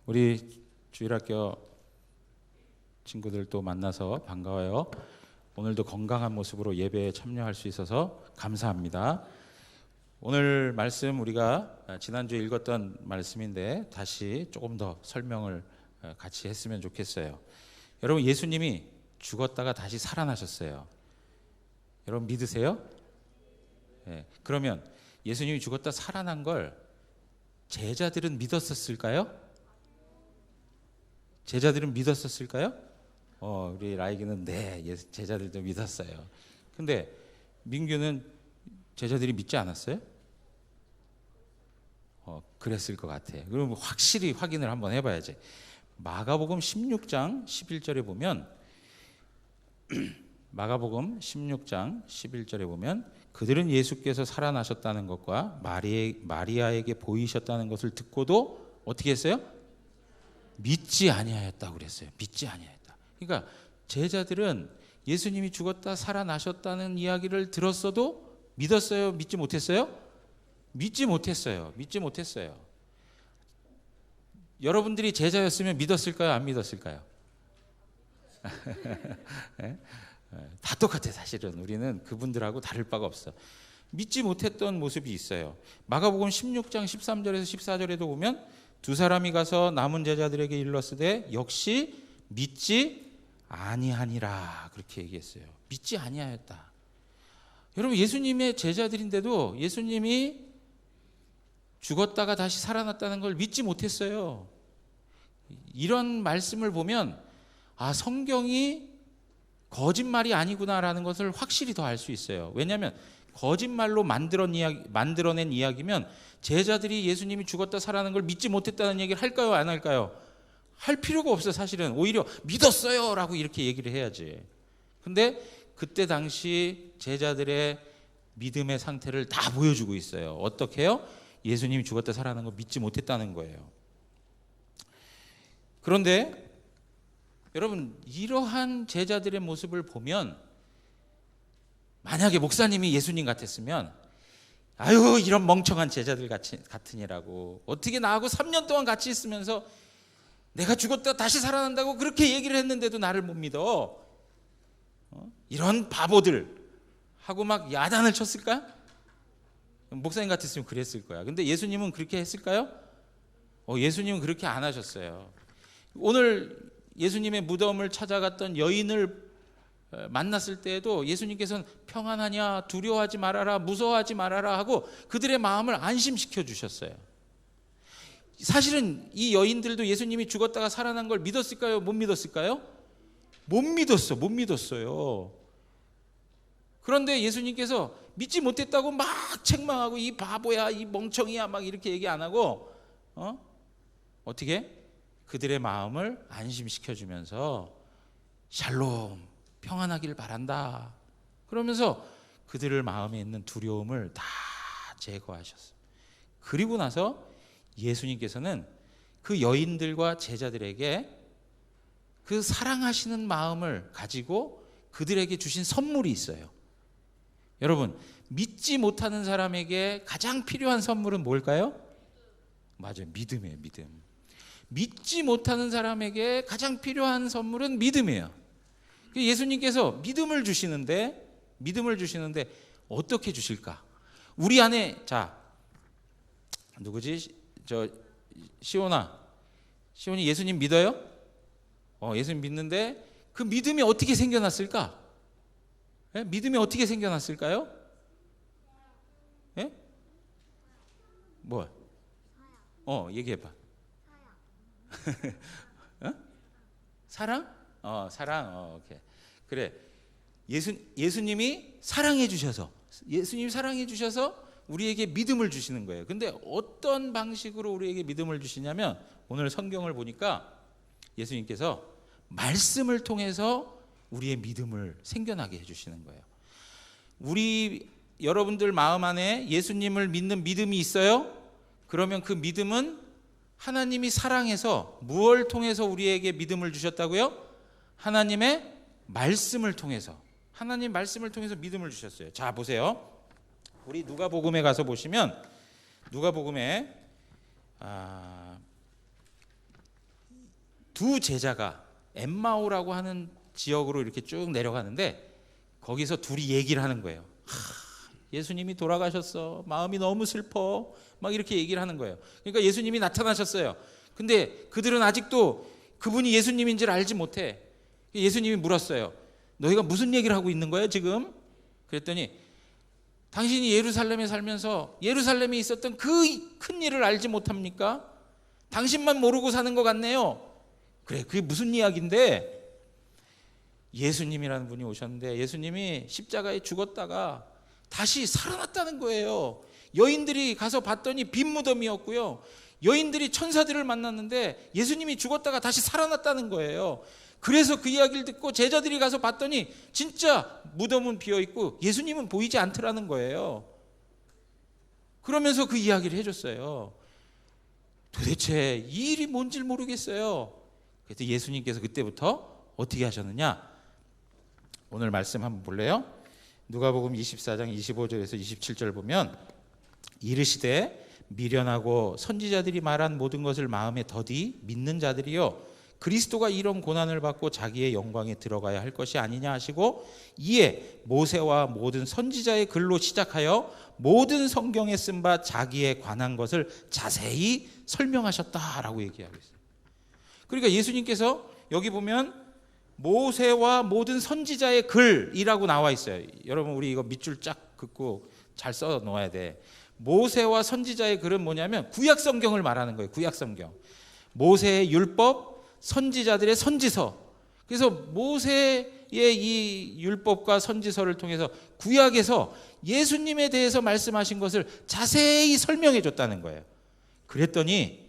우리 주일학교 친구들 또 만나서 반가워요. 오늘도 건강한 모습으로 예배에 참여할 수 있어서 감사합니다. 오늘 말씀 우리가 지난주에 읽었던 말씀인데 다시 조금 더 설명을 같이 했으면 좋겠어요. 여러분, 예수님이 죽었다가 다시 살아나셨어요. 여러분 믿으세요? 네. 그러면 예수님이 죽었다 살아난 걸 제자들은 믿었었을까요? 제자들은 믿었었을까요? 우리 라이기는 네, 제자들도 믿었어요. 근데 민규는 제자들이 믿지 않았어요? 그랬을 것 같아요. 그럼 확실히 확인을 한번 해봐야지. 마가복음 16장 11절에 보면 마가복음 16장 11절에 보면 그들은 예수께서 살아나셨다는 것과 마리아에게 보이셨다는 것을 듣고도 어떻게 했어요? 믿지 아니하였다고 그랬어요. 믿지 아니하였다. 그러니까 제자들은 예수님이 죽었다 살아나셨다는 이야기를 들었어도 믿었어요? 믿지 못했어요? 믿지 못했어요. 믿지 못했어요. 여러분들이 제자였으면 믿었을까요? 안 믿었을까요? 네? 다 똑같아. 사실은 우리는 그분들하고 다를 바가 없어. 믿지 못했던 모습이 있어요. 마가복음 16장 13절에서 14절에도 보면 두 사람이 가서 남은 제자들에게 일렀으되 역시 믿지 아니하니라 그렇게 얘기했어요. 믿지 아니하였다. 여러분, 예수님의 제자들인데도 예수님이 죽었다가 다시 살아났다는 걸 믿지 못했어요. 이런 말씀을 보면 성경이 거짓말이 아니구나라는 것을 확실히 더 알 수 있어요. 왜냐하면 거짓말로 만들어낸 이야기면 제자들이 예수님이 죽었다 살아난 걸 믿지 못했다는 얘기를 할까요? 안 할까요? 할 필요가 없어요. 사실은 오히려 믿었어요 라고 이렇게 얘기를 해야지. 근데 그때 당시 제자들의 믿음의 상태를 다 보여주고 있어요. 어떻게 해요? 예수님이 죽었다 살아난 걸 믿지 못했다는 거예요. 그런데 여러분, 이러한 제자들의 모습을 보면 만약에 목사님이 예수님 같았으면 아유, 이런 멍청한 제자들 같으니라고, 어떻게 나하고 3년 동안 같이 있으면서 내가 죽었다 다시 살아난다고 그렇게 얘기를 했는데도 나를 못 믿어, 이런 바보들 하고 막 야단을 쳤을까? 목사님 같았으면 그랬을 거야. 근데 예수님은 그렇게 했을까요? 예수님은 그렇게 안 하셨어요. 오늘 예수님의 무덤을 찾아갔던 여인을 만났을 때에도 예수님께서는 평안하냐, 두려워하지 말아라, 무서워하지 말아라 하고 그들의 마음을 안심시켜 주셨어요. 사실은 이 여인들도 예수님이 죽었다가 살아난 걸 믿었을까요? 못 믿었을까요? 못 믿었어요. 그런데 예수님께서 믿지 못했다고 막 책망하고 이 바보야, 이 멍청이야 막 이렇게 얘기 안 하고 어떻게? 그들의 마음을 안심시켜 주면서 샬롬, 평안하길 바란다 그러면서 그들의 마음에 있는 두려움을 다 제거하셨어요. 그리고 나서 예수님께서는 그 여인들과 제자들에게 그 사랑하시는 마음을 가지고 그들에게 주신 선물이 있어요. 여러분, 믿지 못하는 사람에게 가장 필요한 선물은 뭘까요? 맞아요, 믿음이에요. 믿지 못하는 사람에게 가장 필요한 선물은 믿음이에요. 예수님께서 믿음을 주시는데 어떻게 주실까? 우리 안에, 자, 누구지? 시온이 예수님 믿어요? 예수님 믿는데 그 믿음이 어떻게 생겨났을까? 예? 믿음이 어떻게 생겨났을까요? 예? 뭐? 얘기해봐. 사랑? 사랑. 오케이. 그래. 예수님이 사랑해 주셔서 우리에게 믿음을 주시는 거예요. 근데 어떤 방식으로 우리에게 믿음을 주시냐면 오늘 성경을 보니까 예수님께서 말씀을 통해서 우리의 믿음을 생겨나게 해주시는 거예요. 여러분들 마음 안에 예수님을 믿는 믿음이 있어요? 그러면 그 믿음은 하나님이 사랑해서 무엇을 통해서 우리에게 믿음을 주셨다고요? 하나님의 말씀을 통해서 믿음을 주셨어요. 자, 보세요. 우리 누가복음에 가서 보시면 누가복음에 두 제자가 엠마오라고 하는 지역으로 이렇게 쭉 내려가는데 거기서 둘이 얘기를 하는 거예요. 예수님이 돌아가셨어. 마음이 너무 슬퍼. 막 이렇게 얘기를 하는 거예요. 그러니까 예수님이 나타나셨어요. 근데 그들은 아직도 그분이 예수님인지를 알지 못해. 예수님이 물었어요. 너희가 무슨 얘기를 하고 있는 거야 지금? 그랬더니 당신이 예루살렘에 살면서 예루살렘에 있었던 그 큰 일을 알지 못합니까? 당신만 모르고 사는 것 같네요. 그래, 그게 무슨 이야기인데? 예수님이라는 분이 오셨는데 예수님이 십자가에 죽었다가 다시 살아났다는 거예요. 여인들이 가서 봤더니 빈 무덤이었고요. 여인들이 천사들을 만났는데 예수님이 죽었다가 다시 살아났다는 거예요. 그래서 그 이야기를 듣고 제자들이 가서 봤더니 진짜 무덤은 비어있고 예수님은 보이지 않더라는 거예요. 그러면서 그 이야기를 해줬어요. 도대체 이 일이 뭔지 모르겠어요. 그래서 예수님께서 그때부터 어떻게 하셨느냐? 오늘 말씀 한번 볼래요? 누가복음 24장 25절에서 27절 보면 이르시되 미련하고 선지자들이 말한 모든 것을 마음에 더디 믿는 자들이요 그리스도가 이런 고난을 받고 자기의 영광에 들어가야 할 것이 아니냐 하시고 이에 모세와 모든 선지자의 글로 시작하여 모든 성경에 쓴 바 자기에 관한 것을 자세히 설명하셨다라고 얘기하고 있어요. 그러니까 예수님께서 여기 보면 모세와 모든 선지자의 글이라고 나와 있어요. 여러분 우리 이거 밑줄 쫙 긋고 잘 써 놓아야 돼. 모세와 선지자의 글은 뭐냐면 구약 성경을 말하는 거예요. 구약 성경. 모세의 율법, 선지자들의 선지서. 그래서 모세의 이 율법과 선지서를 통해서 구약에서 예수님에 대해서 말씀하신 것을 자세히 설명해 줬다는 거예요. 그랬더니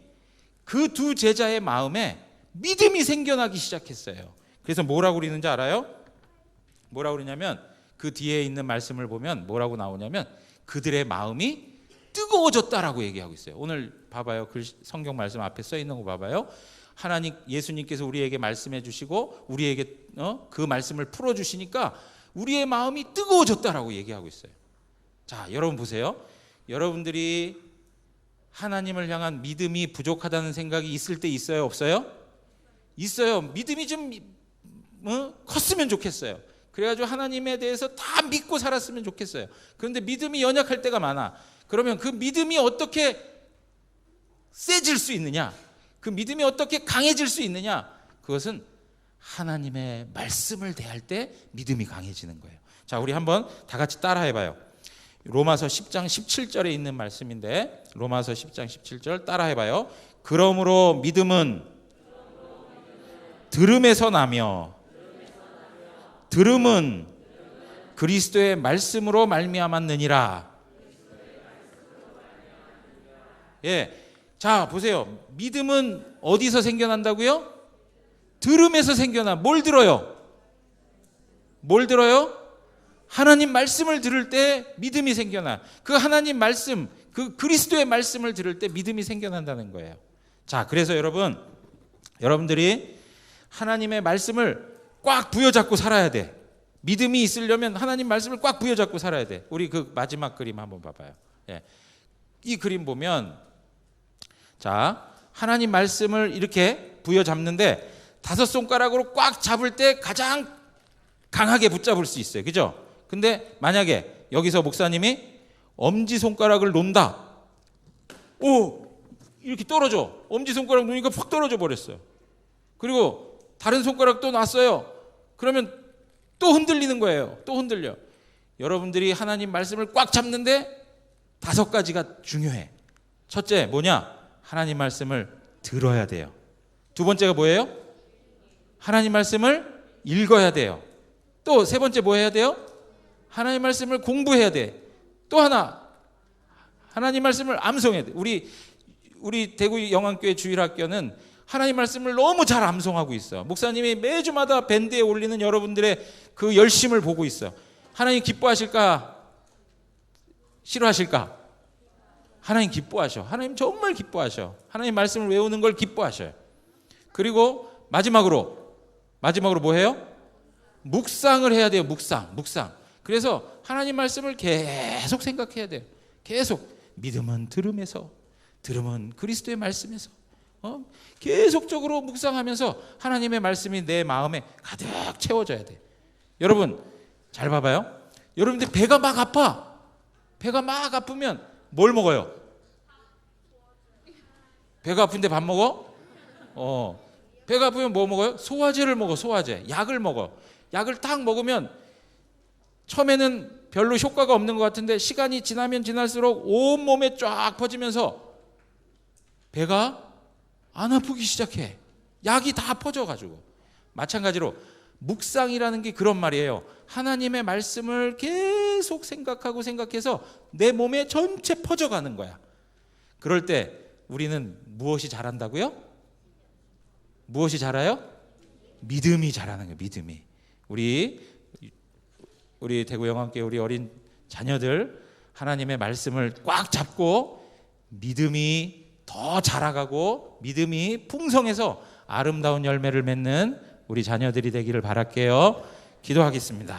그 두 제자의 마음에 믿음이 생겨나기 시작했어요. 그래서 뭐라고 그러는지 알아요? 뭐라고 그러냐면 그 뒤에 있는 말씀을 보면 뭐라고 나오냐면 그들의 마음이 뜨거워졌다라고 얘기하고 있어요. 오늘 봐봐요. 성경 말씀 앞에 써 있는 거 봐봐요. 하나님 예수님께서 우리에게 말씀해 주시고 우리에게 그 말씀을 풀어 주시니까 우리의 마음이 뜨거워졌다라고 얘기하고 있어요. 자, 여러분 보세요. 여러분들이 하나님을 향한 믿음이 부족하다는 생각이 있을 때 있어요, 없어요? 있어요. 믿음이 좀 컸으면 좋겠어요. 그래가지고 하나님에 대해서 다 믿고 살았으면 좋겠어요. 그런데 믿음이 연약할 때가 많아. 그러면 그 믿음이 어떻게 세질 수 있느냐? 그 믿음이 어떻게 강해질 수 있느냐? 그것은 하나님의 말씀을 대할 때 믿음이 강해지는 거예요. 자, 우리 한번 다 같이 따라해봐요. 로마서 10장 17절에 있는 말씀인데 로마서 10장 17절 따라해봐요. 그러므로 믿음은 들음에서 나며 들음은 그리스도의 말씀으로 말미암았느니라. 예, 자 보세요. 믿음은 어디서 생겨난다고요? 들음에서 생겨나. 뭘 들어요? 뭘 들어요? 하나님 말씀을 들을 때 믿음이 생겨나. 그 하나님 말씀, 그 그리스도의 말씀을 들을 때 믿음이 생겨난다는 거예요. 자, 그래서 여러분들이 하나님의 말씀을 꽉 부여잡고 살아야 돼. 믿음이 있으려면 하나님 말씀을 꽉 부여잡고 살아야 돼. 우리 그 마지막 그림 한번 봐봐요. 예. 이 그림 보면 자, 하나님 말씀을 이렇게 부여잡는데 다섯 손가락으로 꽉 잡을 때 가장 강하게 붙잡을 수 있어요. 그죠? 근데 만약에 여기서 목사님이 엄지손가락을 놓는다. 오! 이렇게 떨어져. 엄지손가락 놓으니까 푹 떨어져 버렸어요. 그리고 다른 손가락 또 놨어요. 그러면 또 흔들리는 거예요. 또 흔들려. 여러분들이 하나님 말씀을 꽉 잡는데 다섯 가지가 중요해. 첫째 뭐냐? 하나님 말씀을 들어야 돼요. 두 번째가 뭐예요? 하나님 말씀을 읽어야 돼요. 또 세 번째 뭐 해야 돼요? 하나님 말씀을 공부해야 돼. 또 하나 하나님 말씀을 암송해야 돼. 우리 대구 영안교회 주일학교는 하나님 말씀을 너무 잘 암송하고 있어. 목사님이 매주마다 밴드에 올리는 여러분들의 그 열심을 보고 있어. 하나님 기뻐하실까? 싫어하실까? 하나님 기뻐하셔. 하나님 정말 기뻐하셔. 하나님 말씀을 외우는 걸 기뻐하셔요. 그리고 마지막으로 뭐 해요? 묵상을 해야 돼요. 묵상. 그래서 하나님 말씀을 계속 생각해야 돼요. 계속. 믿음은 들음에서, 들음은 그리스도의 말씀에서. 계속적으로 묵상하면서 하나님의 말씀이 내 마음에 가득 채워져야 돼. 여러분 잘 봐봐요. 여러분들 배가 막 아파. 배가 막 아프면 뭘 먹어요? 배가 아픈데 밥 먹어? 배가 아프면 뭐 먹어요? 소화제를 먹어. 소화제. 약을 먹어. 약을 딱 먹으면 처음에는 별로 효과가 없는 것 같은데 시간이 지나면 지날수록 온몸에 쫙 퍼지면서 배가 안 아프기 시작해. 약이 다 퍼져가지고. 마찬가지로 묵상이라는 게 그런 말이에요. 하나님의 말씀을 계속 생각하고 생각해서 내 몸에 전체 퍼져가는 거야. 그럴 때 우리는 무엇이 자란다고요? 무엇이 자라요? 믿음이 자라는 거예요. 믿음이. 우리 대구 영암교회 우리 어린 자녀들 하나님의 말씀을 꽉 잡고 믿음이 더 자라가고 믿음이 풍성해서 아름다운 열매를 맺는 우리 자녀들이 되기를 바랄게요. 기도하겠습니다.